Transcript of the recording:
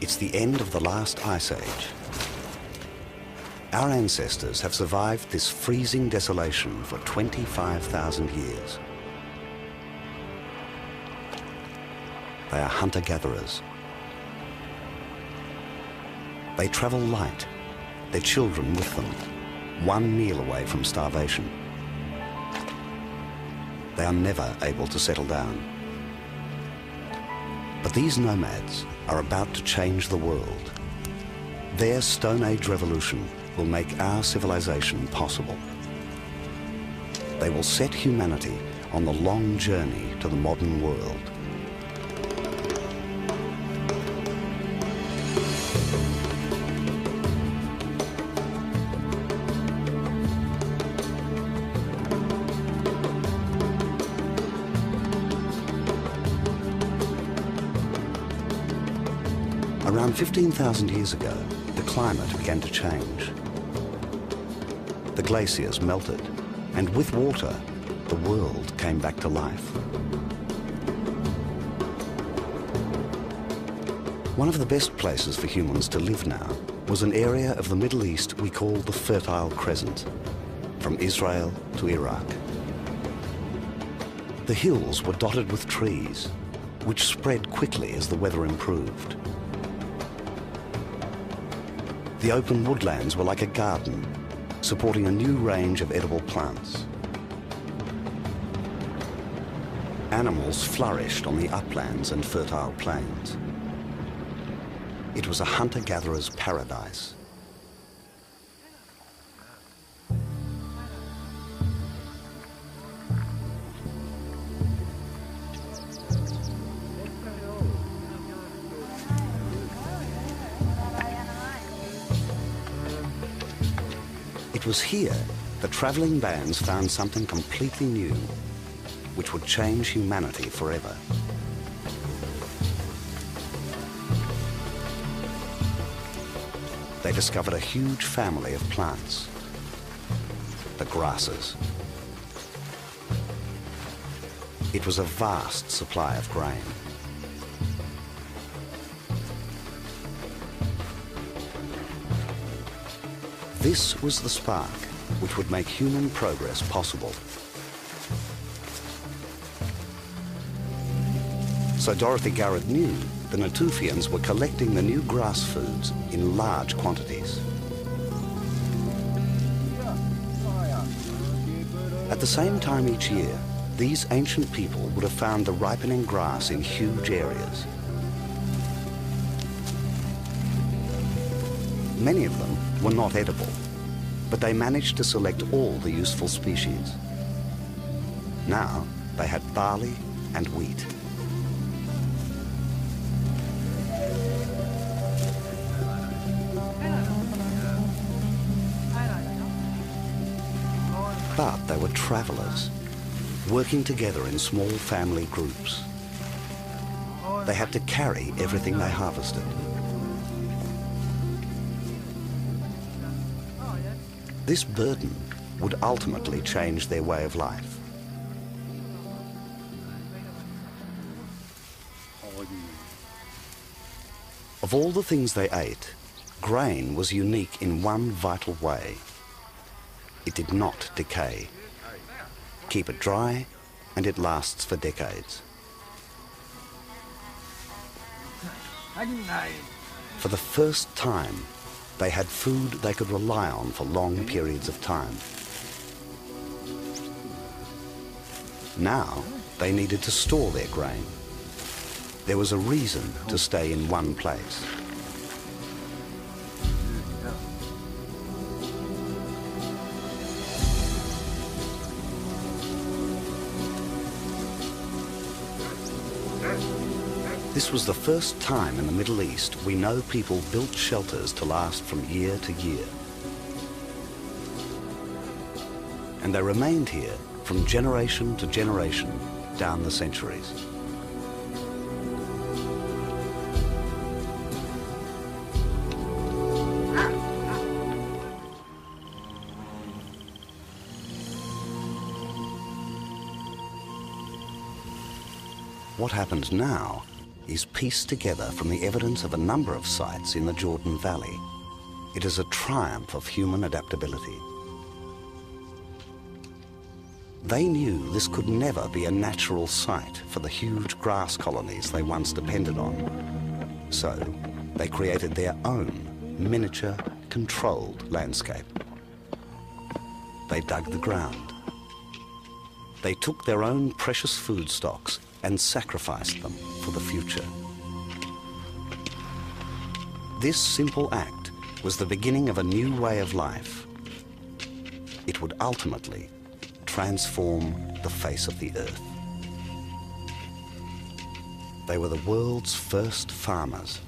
It's the end of the last ice age. Our ancestors have survived this freezing desolation for 25,000 years. They are hunter-gatherers. They travel light, their children with them, one meal away from starvation. They are never able to settle down. But these nomads are about to change the world. Their Stone Age revolution will make our civilization possible. They will set humanity on the long journey to the modern world. Around 15,000 years ago, the climate began to change. The glaciers melted, and with water, the world came back to life. One of the best places for humans to live now was an area of the Middle East we call the Fertile Crescent, from Israel to Iraq. The hills were dotted with trees, which spread quickly as the weather improved. The open woodlands were like a garden, supporting a new range of edible plants. Animals flourished on the uplands and fertile plains. It was a hunter-gatherer's paradise. It was here that traveling bands found something completely new, which would change humanity forever. They discovered a huge family of plants, the grasses. It was a vast supply of grain. This was the spark which would make human progress possible. So Dorothy Garrett knew the Natufians were collecting the new grass foods in large quantities. At the same time each year, these ancient people would have found the ripening grass in huge areas. Many of them were not edible, but they managed to select all the useful species. Now they had barley and wheat. But they were travelers, working together in small family groups. They had to carry everything they harvested. This burden would ultimately change their way of life. Of all the things they ate, grain was unique in one vital way. It did not decay. Keep it dry, and it lasts for decades. For the first time, they had food they could rely on for long periods of time. Now, they needed to store their grain. There was a reason to stay in one place. This was the first time in the Middle East we know people built shelters to last from year to year. And they remained here from generation to generation down the centuries. What happens now is pieced together from the evidence of a number of sites in the Jordan Valley. It is a triumph of human adaptability. They knew this could never be a natural site for the huge grass colonies they once depended on. So they created their own miniature, controlled landscape. They dug the ground. They took their own precious food stocks and sacrificed them for the future. This simple act was the beginning of a new way of life. It would ultimately transform the face of the earth. They were the world's first farmers.